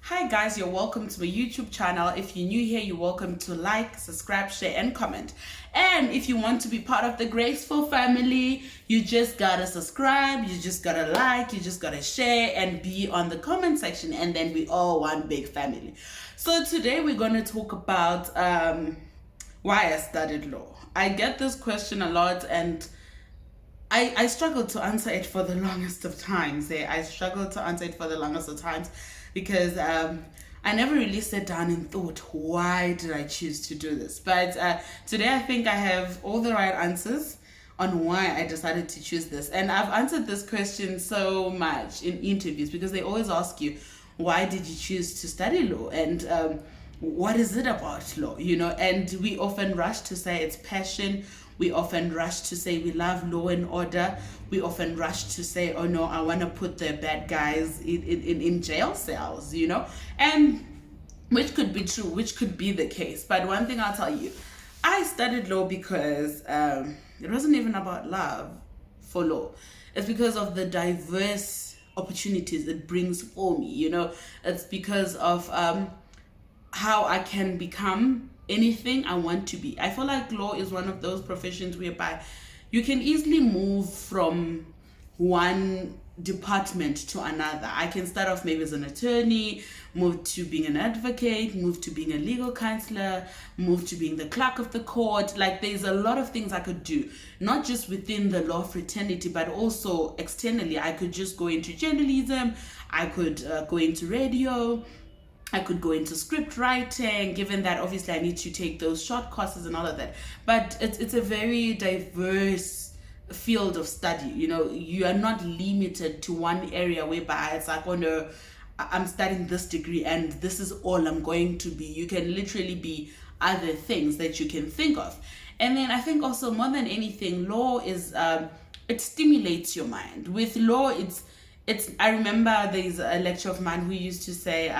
Hi guys, you're welcome to my YouTube channel. If you're new here, you're welcome to like, subscribe, share, and comment. And if you want to be part of the Graceful family, you just gotta subscribe, you just gotta like, you just gotta share, and be on the comment section, and then we all one big family. So today we're gonna talk about why I studied law. I get this question a lot, and I struggled to answer it for the longest of times. I struggled to answer it for the longest of times because I never really sat down and thought, why did I choose to do this? But today I think I have all the right answers on why I decided to choose this. And I've answered this question so much in interviews because they always ask you, why did you choose to study law? And what is it about law? And we often rush to say it's passion. We often rush to say we love law and order. We often rush to say, oh no, I want to put the bad guys in jail cells, and which could be true, which could be the case. But one thing I'll tell you, I studied law because it wasn't even about love for law. It's because of the diverse opportunities it brings for me, It's because of how I can become anything I want to be. I feel like law is one of those professions whereby you can easily move from one department to another. I can start off maybe as an attorney, move to being an advocate, move to being a legal counselor, move to being the clerk of the court. Like, there's a lot of things I could do, not just within the law fraternity, but also externally. I could just go into journalism, I could go into radio, I could go into script writing, given that obviously I need to take those short courses and all of that. But it's a very diverse field of study. You are not limited to one area whereby it's like, oh no, I'm studying this degree and this is all I'm going to be. You can literally be other things that you can think of. And then I think also more than anything, law is, it stimulates your mind. With law, I remember there's a lecturer of mine who used to say,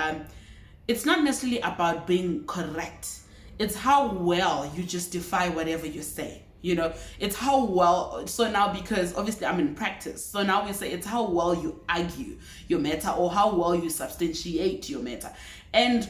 it's not necessarily about being correct. It's how well you justify whatever you say. It's how well. So now, because obviously I'm in practice, so now we say it's how well you argue your matter or how well you substantiate your matter. And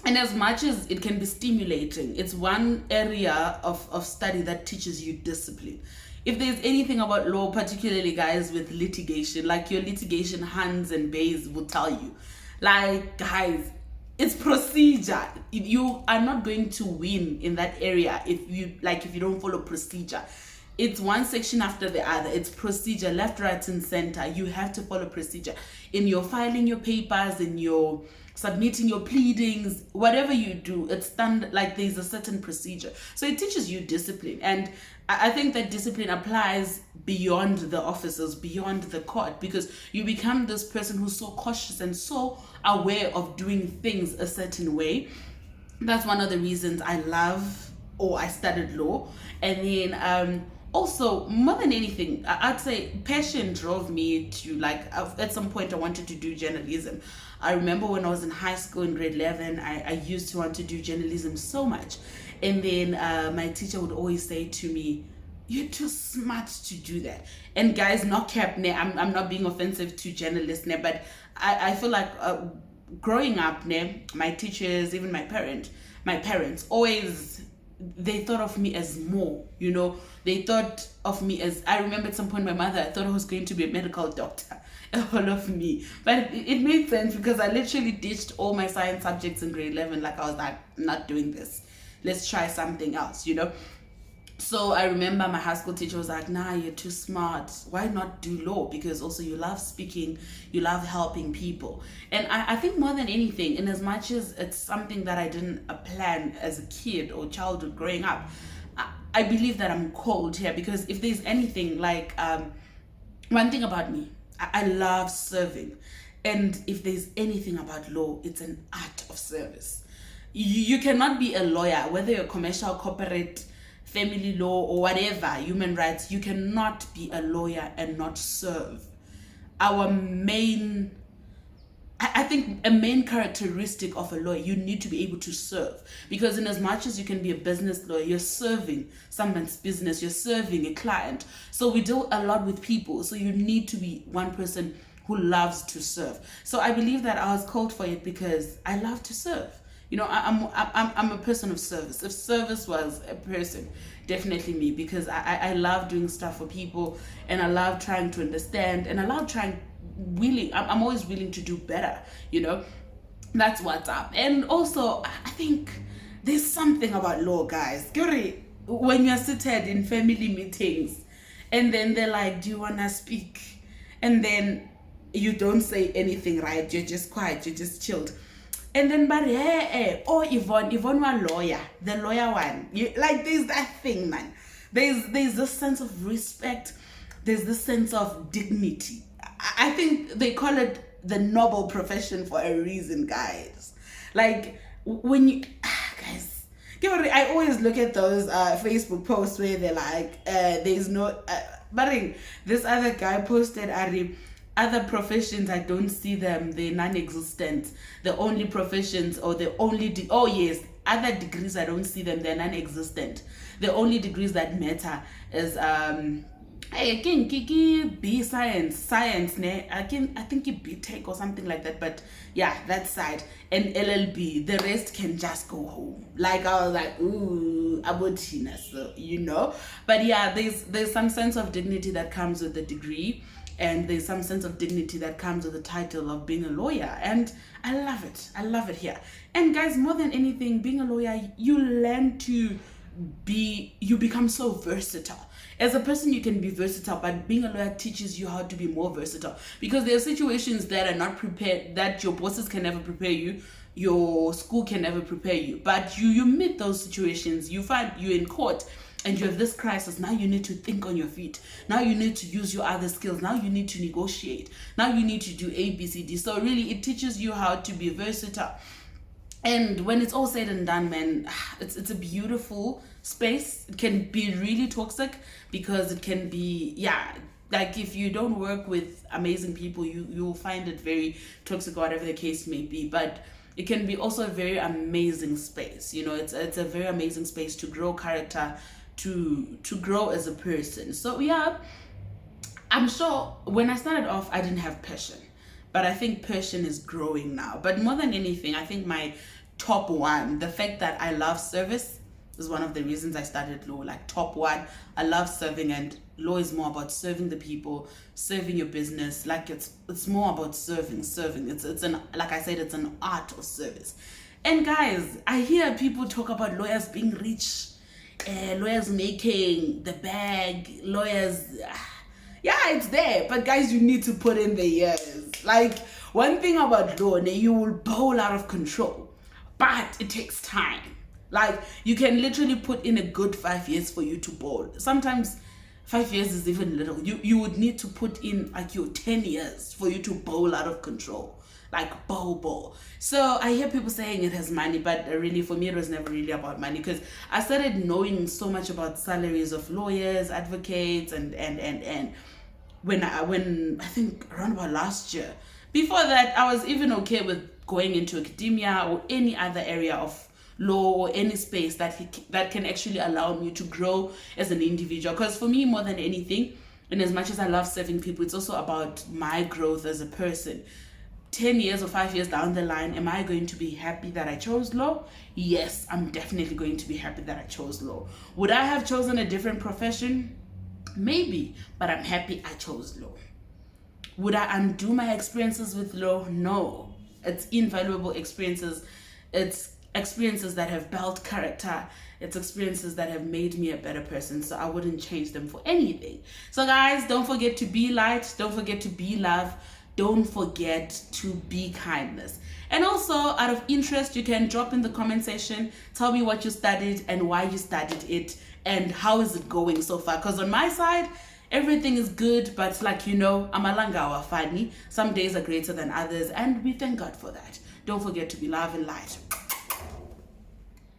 as much as it can be stimulating, it's one area of study that teaches you discipline. If there's anything about law, particularly guys with litigation, like your litigation hands and bays will tell you, like, guys, it's procedure. You are not going to win in that area if you don't follow procedure. It's one section after the other. It's procedure, left, right, and center. You have to follow procedure in your filing your papers, in your submitting your pleadings, whatever you do. It's standard. Like, there's a certain procedure. So it teaches you discipline, and I think that discipline applies beyond the officers, beyond the court, because you become this person who's so cautious and so aware of doing things a certain way. That's one of the reasons I studied law. And then also, more than anything, I'd say passion drove me to, at some point I wanted to do journalism. I remember when I was in high school in grade 11, I used to want to do journalism so much. And then my teacher would always say to me, you're too smart to do that. And guys, not cap, I'm not being offensive to journalists, but I feel like growing up, my teachers, even my parents always, they thought of me as more, they thought of me as, I remember at some point my mother thought I was going to be a medical doctor, all of me. But it made sense because I literally ditched all my science subjects in grade 11. Like, I was like, I'm not doing this. Let's try something else, So I remember my high school teacher was like, nah, you're too smart. Why not do law? Because also you love speaking, you love helping people. And I think more than anything, in as much as it's something that I didn't plan as a kid or childhood growing up, I believe that I'm called here because if there's anything, one thing about me, I love serving. And if there's anything about law, it's an art of service. You cannot be a lawyer, whether you're commercial, corporate, family law, or whatever, human rights. You cannot be a lawyer and not serve. I think a main characteristic of a lawyer, you need to be able to serve. Because in as much as you can be a business lawyer, you're serving someone's business, you're serving a client. So we deal a lot with people. So you need to be one person who loves to serve. So I believe that I was called for it because I love to serve. You know, I'm a person of service. If service was a person, definitely me, because I love doing stuff for people, and I love trying to understand, and I love I'm always willing to do better, you know. That's what's up. And also, I think there's something about law, guys. When you're seated in family meetings, and then they're like, do you want to speak? And then you don't say anything, right? You're just quiet, you're just chilled. And then, but oh, Yvonne was lawyer, the lawyer one. Like, there's that thing, man. There's this sense of respect. There's this sense of dignity. I think they call it the noble profession for a reason, guys. Like, when you, guys, I always look at those Facebook posts where they're like, there's no, but this other guy posted, other professions, I don't see them, they're non-existent. The only professions, or the only, other degrees, I don't see them, they're non-existent. The only degrees that matter is, I think B science, ne? I think it B tech or something like that, but yeah, that side. And LLB, the rest can just go home. Like, I was like, ooh, abotina, so, you know. But yeah, there's some sense of dignity that comes with the degree. And there's some sense of dignity that comes with the title of being a lawyer. And I love it. I love it here. And guys, more than anything, being a lawyer, you learn to you become so versatile. As a person, you can be versatile, but being a lawyer teaches you how to be more versatile. Because there are situations that are not prepared, that your bosses can never prepare you, your school can never prepare you. But you meet those situations, you find you're in court, and you have this crisis. Now you need to think on your feet. Now you need to use your other skills. Now you need to negotiate. Now you need to do A, B, C, D. So really, it teaches you how to be versatile. And when it's all said and done, man, it's a beautiful space. It can be really toxic because it can be, like if you don't work with amazing people, you'll find it very toxic, whatever the case may be. But it can be also a very amazing space. You know, it's a very amazing space to grow character, to grow as a person. So yeah, I'm sure when I started off, I didn't have passion, but I think passion is growing now. But more than anything, I think my top one, the fact that I love service, is one of the reasons I started law. Like, top one, I love serving, and law is more about serving the people, serving your business. Like, it's more about serving. It's an, like I said, it's an art of service. And guys, I hear people talk about lawyers being rich, lawyers making the bag, lawyers, yeah, it's there, but guys, you need to put in the years. Like, one thing about law, you will bowl out of control, but it takes time. Like, you can literally put in a good 5 years for you to bowl. Sometimes 5 years is even little. You would need to put in like your 10 years for you to bowl out of control. Like, bowl. So I hear people saying it has money, but really for me, it was never really about money, because I started knowing so much about salaries of lawyers, advocates, and when I think around about last year. Before that, I was even okay with going into academia or any other area of law or any space that can actually allow me to grow as an individual. Because for me, more than anything, and as much as I love serving people, it's also about my growth as a person. 10 years or 5 years down the line, am I going to be happy that I chose law? Yes, I'm definitely going to be happy that I chose law. Would I have chosen a different profession? Maybe, but I'm happy I chose law. Would I undo my experiences with law? No. It's invaluable experiences. It's experiences that have built character. It's experiences that have made me a better person. So I wouldn't change them for anything. So guys, don't forget to be light. Don't forget to be love. Don't forget to be kindness. And also, out of interest, you can drop in the comment section, tell me what you studied and why you studied it and how is it going so far. Because on my side, everything is good, but like, you know, amalanga awafani. Some days are greater than others, and we thank God for that. Don't forget to be love and light.